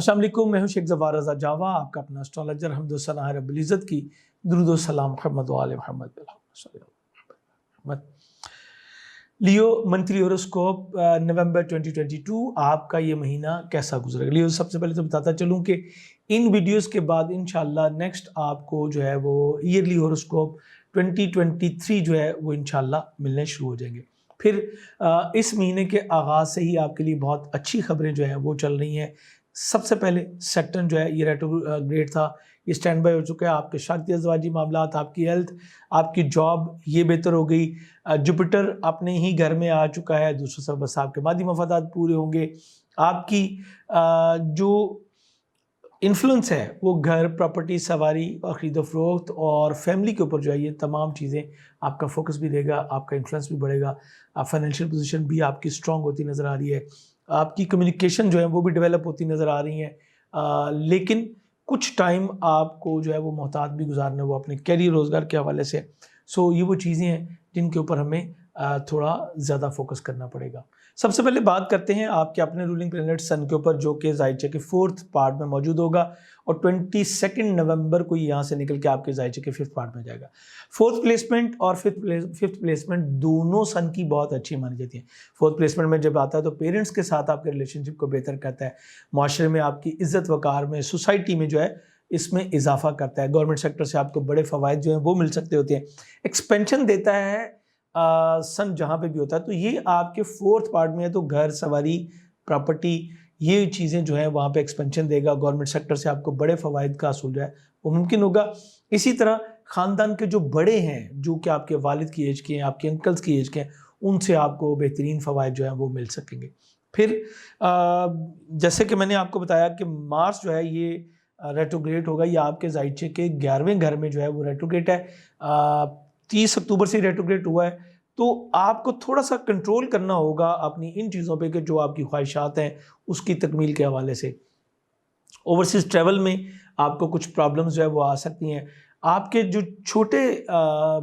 अस्सलाम वालेकुम, मैं हूं शेख ज़फ़ार रज़ा जावा, आपका अपना एस्ट्रोलॉजर। हम्द सना है रब्बिल इज़्ज़त की, दुरूद व सलाम मुहम्मद व आले मुहम्मद। लियो मंथली होरोस्कोप नवंबर 2022, आपका ये महीना कैसा गुजरेगा। लियो, सबसे पहले तो बताता चलूँ कि इन वीडियोस के बाद इंशाल्लाह नेक्स्ट आपको जो है वो ईयरली होरोस्कोप 2023 जो है वो इंशाल्लाह मिलने शुरू हो जाएंगे। फिर इस महीने के आगाज़ से ही आपके लिए बहुत अच्छी खबरें जो हैं वो चल रही हैं। सबसे पहले सैटर्न जो है ये रेट्रोग्रेड था, ये स्टैंड बाय हो चुका है। आपके शादी अज़वाजी मामलात, आपकी हेल्थ, आपकी जॉब ये बेहतर हो गई। जुपिटर अपने ही घर में आ चुका है। दूसरों से बस आपके मादी मफादात पूरे होंगे। आपकी जो इन्फ्लुएंस है वो घर, प्रॉपर्टी, सवारी और ख़रीदो फरोख्त और फैमिली के ऊपर जो है ये तमाम चीज़ें आपका फोकस भी देगा, आपका इन्फ्लुएंस भी बढ़ेगा। फाइनेंशियल पोजीशन भी आपकी स्ट्रांग होती नज़र आ रही है। आपकी कम्युनिकेशन जो है वो भी डेवलप होती नज़र आ रही है। लेकिन कुछ टाइम आपको जो है वो मोहतात भी गुजारना है वो अपने कैरियर रोज़गार के हवाले से। सो ये वो चीज़ें हैं जिनके ऊपर हमें थोड़ा ज़्यादा फोकस करना पड़ेगा। सबसे पहले बात करते हैं आपके अपने रूलिंग प्लैनेट सन के ऊपर, जो कि ज़ाइचे के 4th पार्ट में मौजूद होगा और 22 नवंबर को यहाँ से निकल के आपके ज़ाइचे के 5th पार्ट में जाएगा। 4th प्लेसमेंट और 5th प्लेसमेंट दोनों सन की बहुत अच्छी मानी जाती है। 4th प्लेसमेंट में जब आता है तो पेरेंट्स के साथ आपके रिलेशनशिप को बेहतर करता है, माशरे में आपकी इज़्ज़त वक़ार में, सोसाइटी में जो है इसमें इजाफा करता है। गवर्नमेंट सेक्टर से आपको बड़े फ़वाइद जो हैं वो मिल सकते होते हैं। एक्सपेंशन देता है सन जहाँ पे भी होता है। तो ये आपके 4th पार्ट में है, तो घर, सवारी, प्रॉपर्टी, ये चीज़ें जो है वहाँ पे एक्सपेंशन देगा। गवर्नमेंट सेक्टर से आपको बड़े फ़वाइद का हासिल जो है वो मुमकिन होगा। इसी तरह ख़ानदान के जो बड़े हैं, जो कि आपके वालिद की एज के हैं, आपके अंकल्स की एज के हैं, उनसे आपको बेहतरीन फ़वाइद जो है वो मिल सकेंगे। फिर जैसे कि मैंने आपको बताया कि मार्स जो है ये रेट्रोग्रेड होगा। ये आपके ज़ाइचे के 11वें घर में जो है वो रेट्रोग्रेड है। 30 अक्टूबर से रेट्रोग्रेड हुआ है। तो आपको थोड़ा सा कंट्रोल करना होगा अपनी इन चीज़ों पे कि जो आपकी ख्वाहिशात हैं उसकी तकमील के हवाले से। ओवरसीज़ ट्रैवल में आपको कुछ प्रॉब्लम्स जो है वो आ सकती हैं। आपके जो छोटे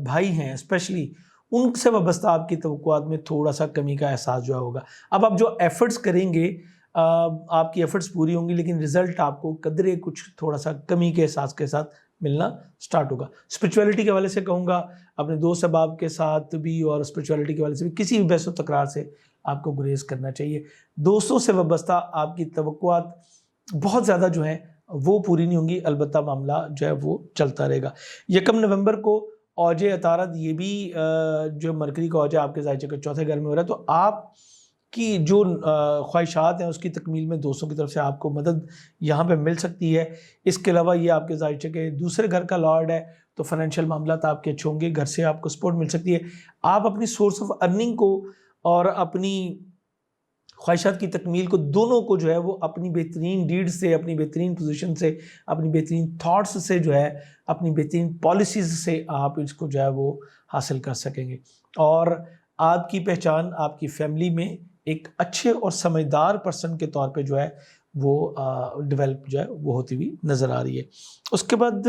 भाई हैं स्पेशली, उनसे वाबस्ता आपकी तवक्कुआत में थोड़ा सा कमी का एहसास जो होगा। अब आप जो एफ़र्ट्स करेंगे आपकी एफ़र्ट्स पूरी होंगी, लेकिन रिज़ल्ट आपको कदरे कुछ थोड़ा सा कमी के एहसास के साथ मिलना स्टार्ट होगा। स्पिरिचुअलिटी के हवाले से कहूँगा, अपने दोस्त अहबाब के साथ भी और स्पिरिचुअलिटी के हवाले से भी किसी भी बहस व तकरार से आपको गुरेज करना चाहिए। दोस्तों से वाबस्ता आपकी तवक्कुआत बहुत ज़्यादा जो है वो पूरी नहीं होंगी, अलबत्ता मामला जो है वो चलता रहेगा। 1 नवंबर को औजे अतारद, ये भी जो मरकरी का औजा आपके ज़ाइचे के 4थे घर में हो रहा है। तो आप की जो ख्वाहिशात हैं उसकी तकमील में दोस्तों की तरफ से आपको मदद यहाँ पे मिल सकती है। इसके अलावा ये आपके ज़ाइचे के दूसरे घर का लॉर्ड है, तो फाइनेंशियल मामलात आपके अच्छे होंगे, घर से आपको सपोर्ट मिल सकती है। आप अपनी सोर्स ऑफ अर्निंग को और अपनी ख्वाहिशात की तकमील को, दोनों को जो है वो अपनी बेहतरीन डीड से, अपनी बेहतरीन पोजीशन से, अपनी बेहतरीन थॉट्स से जो है, अपनी बेहतरीन पॉलिसीज़ से आप इसको जो है वो हासिल कर सकेंगे। और आपकी पहचान आपकी फैमिली में एक अच्छे और समझदार पर्सन के तौर पे जो है वो डेवलप जो है वो होती हुई नज़र आ रही है। उसके बाद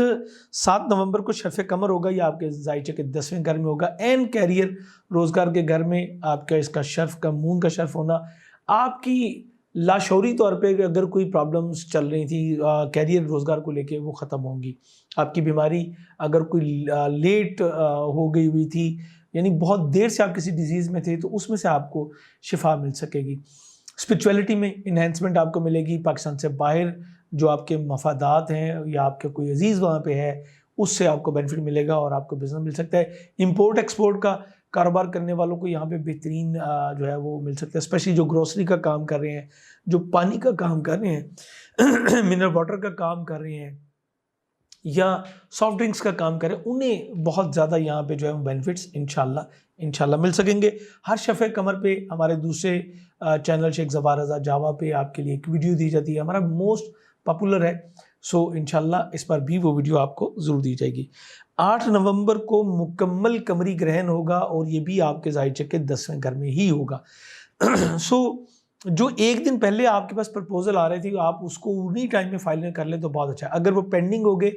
7 नवंबर को शर्फ़ कमर होगा। ये आपके ज़ाइचे के 10वें घर में होगा। एंड कैरियर, रोज़गार के घर में आपका इसका शर्फ़ का, मून का शर्फ़ होना, आपकी लाशौरी तौर पे अगर कोई प्रॉब्लम्स चल रही थी कैरियर रोज़गार को लेके, वो ख़त्म होंगी। आपकी बीमारी अगर कोई लेट हो गई हुई थी, यानी बहुत देर से आप किसी डिजीज़ में थे, तो उसमें से आपको शिफा मिल सकेगी। स्पिरिचुअलिटी में इन्हेंसमेंट आपको मिलेगी। पाकिस्तान से बाहर जो आपके मफादात हैं या आपके कोई अजीज़ वहाँ पे है, उससे आपको बेनिफिट मिलेगा और आपको बिज़नेस मिल सकता है। इंपोर्ट एक्सपोर्ट का कारोबार करने वालों को यहाँ पे बेहतरीन जो है वो मिल सकता है। स्पेशली जो ग्रोसरी का काम कर रहे हैं, जो पानी का काम कर रहे हैं मिनरल वाटर का काम कर रहे हैं या सॉफ्ट ड्रिंक्स का काम करें, उन्हें बहुत ज़्यादा यहाँ पे जो है बेनिफिट्स इंशाल्लाह मिल सकेंगे। हर शफ़े कमर पे हमारे दूसरे चैनल शेख ज़फ़ार रज़ा जावा पे आपके लिए एक वीडियो दी जाती है, हमारा मोस्ट पॉपुलर है। सो इंशाल्लाह इस पर भी वो वीडियो आपको ज़रूर दी जाएगी। 8 नवंबर को मुकम्मल कमरी ग्रहण होगा और ये भी आपके ज़ाइचे के 10वें घर में ही होगा। सो जो एक दिन पहले आपके पास प्रपोजल आ रही थी, आप उसको उन्हीं टाइम में फाइनल कर ले तो बहुत अच्छा है। अगर वो पेंडिंग हो गए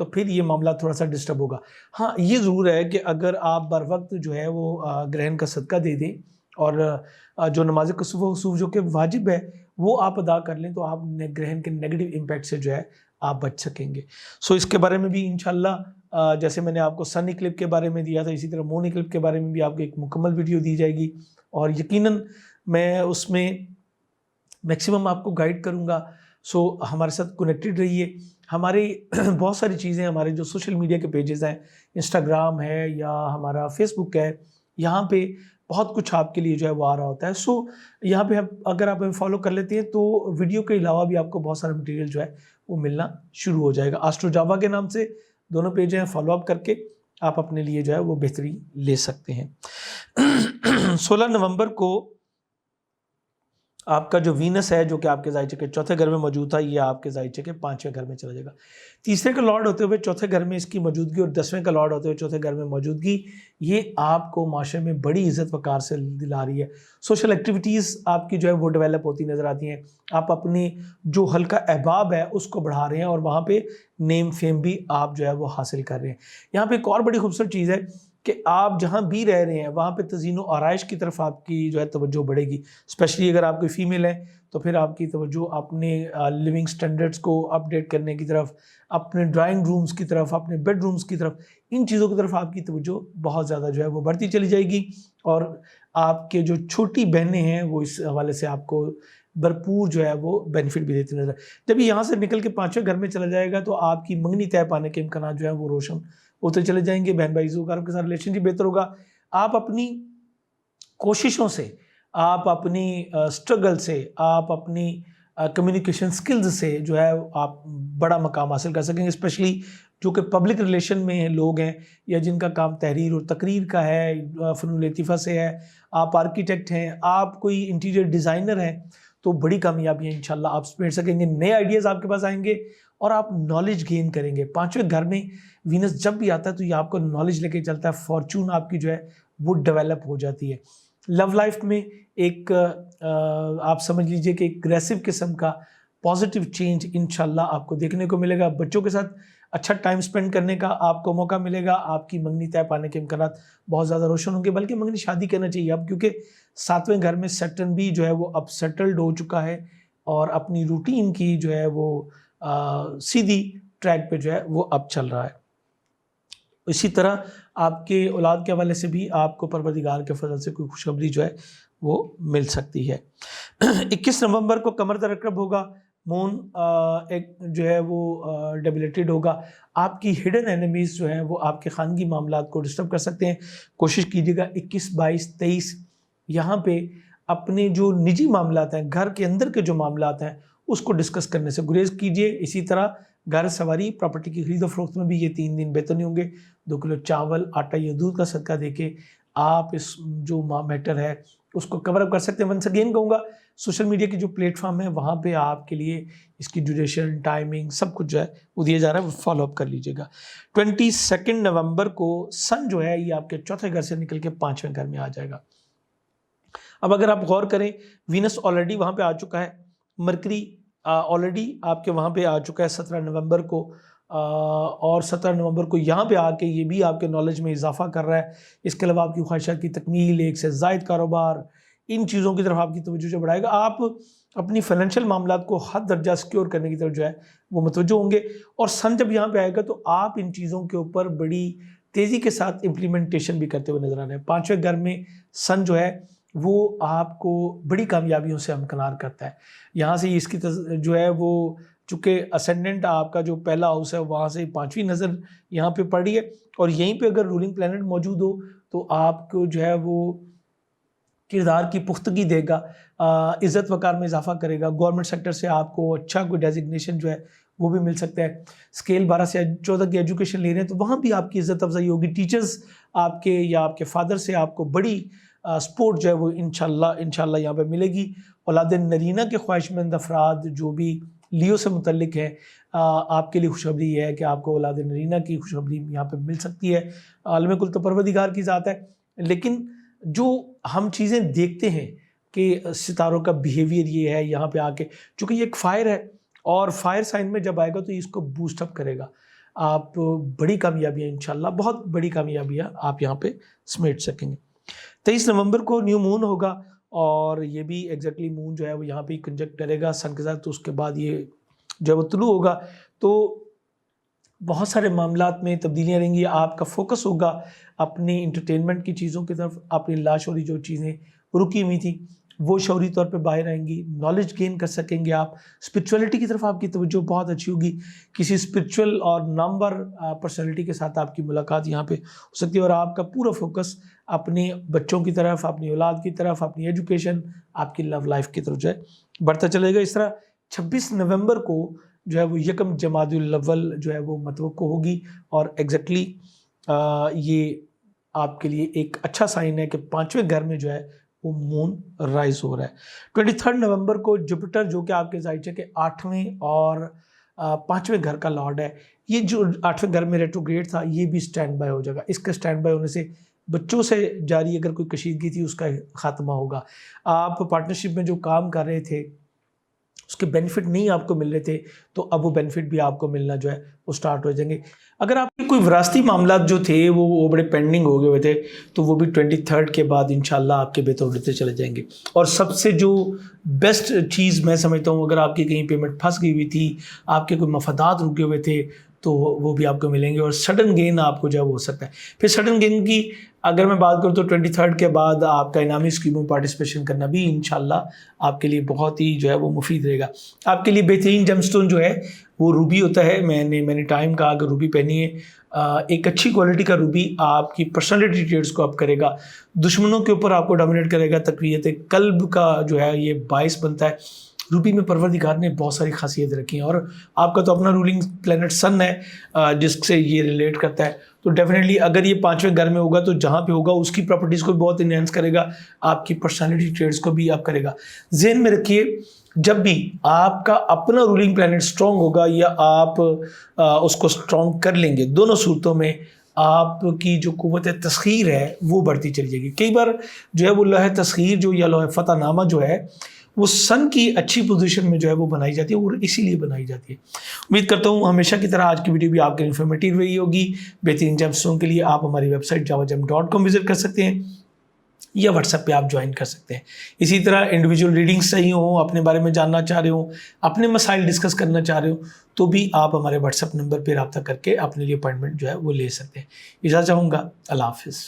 तो फिर ये मामला थोड़ा सा डिस्टर्ब होगा। हाँ, ये ज़रूर है कि अगर आप बर वक्त जो है वो ग्रहण का सदका दे दें اور جو نماز کسوف و خسوف جو کہ واجب ہے وہ آپ ادا کر لیں تو آپ گرہن کے نیگیٹو امپیکٹ سے جو ہے آپ بچ سکیں گے. سو اس کے بارے میں بھی انشاءاللہ جیسے میں نے آپ کو سن اکلپ کے بارے میں دیا تھا، اسی طرح مون اکلپ کے بارے میں بھی آپ کو ایک مکمل ویڈیو دی جائے گی، اور یقیناً میں اس میں میکسیمم آپ کو گائیڈ کروں گا. سو ہمارے ساتھ کنیکٹڈ رہیے. ہماری بہت ساری چیزیں ہمارے جو سوشل میڈیا کے پیجز ہیں، انسٹاگرام ہے یا ہمارا فیس بک ہے، یہاں پہ بہت کچھ آپ کے لیے جو ہے وہ آ رہا ہوتا ہے. سو یہاں پہ اگر آپ ہمیں فالو کر لیتے ہیں تو ویڈیو کے علاوہ بھی آپ کو بہت سارا مٹیریل جو ہے وہ ملنا شروع ہو جائے گا. آسٹرو جاوا کے نام سے دونوں پیج ہیں، فالو اپ کر کے آپ اپنے لیے جو ہے وہ بہتری لے سکتے ہیں. 16 نومبر کو آپ کا جو وینس ہے جو کہ آپ کے زائچے کے چوتھے گھر میں موجود تھا، یہ آپ کے زائچے کے 5ویں گھر میں چلا جائے گا. تیسرے کا لارڈ ہوتے ہوئے چوتھے گھر میں اس کی موجودگی اور 10ویں کا لارڈ ہوتے ہوئے چوتھے گھر میں موجودگی، یہ آپ کو معاشرے میں بڑی عزت وقار سے دلا رہی ہے. سوشل ایکٹیویٹیز آپ کی جو ہے وہ ڈیولپ ہوتی نظر آتی ہیں. آپ اپنی جو حلقہ احباب ہے اس کو بڑھا رہے ہیں اور وہاں پہ نیم فیم بھی آپ جو ہے وہ حاصل کر رہے ہیں. یہاں پہ ایک اور بڑی خوبصورت چیز ہے کہ آپ جہاں بھی رہ رہے ہیں وہاں پہ تزئین و آرائش کی طرف آپ کی جو ہے توجہ بڑھے گی. اسپیشلی اگر آپ کوئی فیمیل ہے تو پھر آپ کی توجہ اپنے لیونگ سٹینڈرڈز کو اپڈیٹ کرنے کی طرف، اپنے ڈرائنگ رومز کی طرف، اپنے بیڈ رومز کی طرف، ان چیزوں کی طرف آپ کی توجہ بہت زیادہ جو ہے وہ بڑھتی چلی جائے گی. اور آپ کے جو چھوٹی بہنیں ہیں وہ اس حوالے سے آپ کو بھرپور جو ہے وہ بینیفٹ بھی دیتی نظر. جب یہاں سے نکل کے 5ویں گھر میں چلا جائے گا تو آپ کی منگنی طے پانے کے امکانات جو ہے وہ روشن ہوتے چلے جائیں گے. بہن بھائی زوکار کے ساتھ ریلیشن شپ بہتر ہوگا. آپ اپنی کوششوں سے، آپ اپنی سٹرگل سے، آپ اپنی کمیونیکیشن سکلز سے جو ہے آپ بڑا مقام حاصل کر سکیں گے. اسپیشلی جو کہ پبلک ریلیشن میں لوگ ہیں یا جن کا کام تحریر اور تقریر کا ہے، فنون لطیفہ سے ہے، آپ آرکیٹیکٹ ہیں، آپ کوئی انٹیریئر ڈیزائنر ہیں، تو بڑی کامیابی انشاءاللہ آپ سمیٹ سکیں گے. نئے آئیڈیاز آپ کے پاس آئیں گے اور آپ نالج گین کریں گے. 5ویں گھر میں وینس جب بھی آتا ہے تو یہ آپ کو نالج لے کے چلتا ہے. فارچون آپ کی جو ہے وہ ڈیولپ ہو جاتی ہے. لو لائف میں ایک آپ سمجھ لیجئے کہ ایک اگریسو قسم کا پازیٹیو چینج انشاءاللہ آپ کو دیکھنے کو ملے گا. بچوں کے ساتھ اچھا ٹائم سپینڈ کرنے کا آپ کو موقع ملے گا. آپ کی منگنی طے پانے کے امکانات بہت زیادہ روشن ہوں گے. بلکہ منگنی شادی کرنا چاہیے اب، کیونکہ 7ویں گھر میں سیٹرن بھی جو ہے وہ اب سیٹلڈ ہو چکا ہے اور اپنی روٹین کی جو ہے وہ سیدھی ٹریک پہ جو ہے وہ اب چل رہا ہے. اسی طرح آپ کے اولاد کے حوالے سے بھی آپ کو پروردگار کے فضل سے کوئی خوشخبری جو ہے وہ مل سکتی ہے. 21 نومبر کو قمر ترقب ہوگا. مون ایک جو ہے وہ ڈیبلیٹڈ ہوگا. آپ کی ہڈن اینیمیز جو ہیں وہ آپ کے خانگی معاملات کو ڈسٹرب کر سکتے ہیں. کوشش کیجیے گا 21، 22، 23 یہاں پہ اپنے جو نجی معاملات ہیں، گھر کے اندر کے جو معاملات ہیں اس کو ڈسکس کرنے سے گریز کیجیے. اسی طرح گھر سواری، پراپرٹی کی خرید و فروخت میں بھی یہ 3 دن بہتر نہیں ہوں گے. 2 کلو چاول، آٹا یا دودھ کا صدقہ دے کے آپ اس جو میٹر ہے اس کو کور اپ کر سکتے ہیں. ونس اگین کہوں گا سوشل میڈیا کی جو پلیٹ فارم ہے وہاں پہ آپ کے لیے اس کی ڈیوریشن، ٹائمنگ سب کچھ جو ہے وہ دیا جا رہا ہے، وہ فالو اپ کر لیجیے گا. 22 نومبر کو سن جو ہے یہ آپ کے چوتھے گھر سے نکل کے 5ویں گھر میں آ جائے گا. اب اگر آپ غور کریں، وینس آلریڈی وہاں پہ آ چکا ہے، مرکری آلریڈی آپ کے وہاں پہ آ چکا ہے 17 نومبر کو، اور 17 نومبر کو یہاں پہ آ کے یہ بھی آپ کے نالج میں اضافہ کر رہا ہے. اس کے علاوہ آپ کی خواہشات کی تکمیل، ایک سے زائد کاروبار، ان چیزوں کی طرف آپ کی توجہ جو بڑھائے گا. آپ اپنی فائنینشیل معاملات کو حد درجہ سیکیور کرنے کی طرف جو ہے وہ متوجہ ہوں گے. اور سن جب یہاں پہ آئے گا تو آپ ان چیزوں کے اوپر بڑی تیزی کے ساتھ امپلیمنٹیشن بھی کرتے ہوئے نظر آ رہے ہیں. 5ویں گھر میں سن جو ہے وہ آپ کو بڑی کامیابیوں سے ہمکنار کرتا ہے. یہاں سے اس کی جو ہے وہ چونکہ اسینڈنٹ آپ کا جو پہلا ہاؤس ہے وہاں سے 5ویں نظر یہاں پہ پڑ رہی ہے، اور یہیں پہ اگر رولنگ پلانٹ موجود ہو تو آپ کو جو ہے وہ کردار کی پختگی دے گا، عزت وقار میں اضافہ کرے گا. گورنمنٹ سیکٹر سے آپ کو اچھا کوئی ڈیزگنیشن جو ہے وہ بھی مل سکتا ہے. اسکیل 12 سے 14 کی ایجوکیشن لے رہے ہیں تو وہاں بھی آپ کی عزت افزائی ہوگی. ٹیچرز آپ کے یا آپ کے فادر سے آپ کو بڑی سپورٹ جو ہے وہ انشاءاللہ یہاں پہ ملے گی. اولاد نرینہ کے خواہشمند افراد جو بھی لیو سے متعلق ہیں، آپ کے لیے خوشخبری یہ ہے کہ آپ کو اولاد نرینہ کی خوشخبری یہاں پہ مل سکتی ہے. عالم کل تو پروردگار کی ذات ہے، لیکن جو ہم چیزیں دیکھتے ہیں کہ ستاروں کا بیہیویئر یہ ہے یہاں پہ آ کے، چونکہ یہ ایک فائر ہے اور فائر سائن میں جب آئے گا تو اس کو بوسٹ اپ کرے گا. آپ بڑی کامیابیاں انشاءاللہ، بہت بڑی کامیابیاں آپ یہاں پہ سمیٹ سکیں گے. 23 नवंबर को न्यू मून होगा और ये भी एग्जैक्टली मून जो है वो यहाँ पे कंजक्ट करेगा सन के साथ, तो उसके बाद ये जो है वो तुलू होगा। तो बहुत सारे मामलात में तब्दीलियाँ रहेंगी। आपका फोकस होगा अपनी इंटरटेनमेंट की चीज़ों की तरफ, अपनी लाशौरी जो चीज़ें रुकी हुई थी वो शौरी तौर पे बाहर आएंगी, नॉलेज गेन कर सकेंगे आप, स्पिरिचुअलिटी की तरफ आपकी तवज्जो बहुत अच्छी होगी, किसी स्पिरिचुअल और नंबर पर्सनैलिटी के साथ आपकी मुलाकात यहाँ पे हो सकती है, और आपका पूरा फोकस अपने बच्चों की तरफ, अपनी औलाद की तरफ, अपनी एजुकेशन, आपकी लव लाइफ की तरफ जो है बढ़ता चलेगा। इस तरह 26 नवंबर को जो है वो यकम जमादुल अव्वल जो है वो मतवक्को होगी, और एग्जैक्टली ये आपके लिए एक अच्छा साइन है कि 5वें घर में जो है वो मून राइज हो रहा है। 23 नवंबर को जुपिटर जो कि आपके जायचे के 8वें और 5वें घर का लॉर्ड है, ये जो 8वें घर में रेट्रोग्रेड था ये भी स्टैंड बाय हो जाएगा। इसके स्टैंड बाय होने से बच्चों से जारी अगर कोई कशीदगी थी उसका खात्मा होगा। आप पार्टनरशिप में जो काम कर रहे थे उसके बेनिफिट नहीं आपको मिल रहे थे, तो अब वो बेनिफिट भी आपको मिलना जो है वो स्टार्ट हो जाएंगे। अगर आपके कोई विरासती मामलात जो थे वो बड़े पेंडिंग हो गए हुए थे, तो वो भी 23 के बाद इंशाल्लाह आपके बेहतर होते चले जाएंगे। और सबसे जो बेस्ट चीज़ मैं समझता हूँ, अगर आपकी कहीं पेमेंट फंस गई हुई थी, आपके कोई मफादात रुके हुए थे, तो वो भी आपको मिलेंगे, और सडन गेन आपको जो है वो हो सकता है। फिर सडन गेन की अगर मैं बात करूँ तो 23 के बाद आपका इनामी स्कीमों में पार्टिसिपेशन करना भी इंशाल्लाह आपके लिए बहुत ही जो है वो मुफीद रहेगा। आपके लिए बेहतरीन जेमस्टोन जो है वो रूबी होता है। मैंने टाइम कहा अगर रूबी पहनी है, एक अच्छी क्वालिटी का रूबी आपकी पर्सनालिटी ट्रेट्स को अप करेगा, दुश्मनों के ऊपर आपको डोमिनेट करेगा, तकवीयत कल्ब का जो है ये बाइस बनता है। रूबी में परवरदिगार ने बहुत सारी खासियत रखी हैं, और आपका तो अपना रूलिंग प्लैनेट सन है जिससे ये रिलेट करता है। तो डेफिनेटली अगर ये 5वें घर में होगा तो जहाँ पे होगा उसकी प्रॉपर्टीज़ को भी बहुत इन्हेंस करेगा, आपकी पर्सनालिटी ट्रेड्स को भी आप करेगा। ज़हन में रखिए, जब भी आपका अपना रूलिंग प्लैनेट स्ट्रॉन्ग होगा या आप उसको स्ट्रॉन्ग कर लेंगे, दोनों सूरतों में आपकी जो कुव्वत तस्खीर है वो बढ़ती चली जाएगी। कई बार जो है वो लोहे तस्खीर जो या लोहे फतहनामा जो है वो सन की अच्छी पोजीशन में जो है वो बनाई जाती है, और इसीलिए बनाई जाती है। उम्मीद करता हूँ हमेशा की तरह आज की वीडियो भी आपके इन्फॉर्मेटिव रही होगी। बेहतरीन जेमस्टोन के लिए आप हमारी वेबसाइट jawagem.com विजिट कर सकते हैं, या व्हाट्सएप पे आप ज्वाइन कर सकते हैं। इसी तरह इंडिविजुअल रीडिंग्स चाहिए हो, अपने बारे में जानना चाह रहे हो, अपने मसाइल डिस्कस करना चाह रहे हो, तो भी आप हमारे व्हाट्सएप नंबर पर रब्ता करके अपने लिए अपॉइंटमेंट जो है वो ले सकते हैं। इजाज़त चाहूँगा। अल्लाह हाफिज़।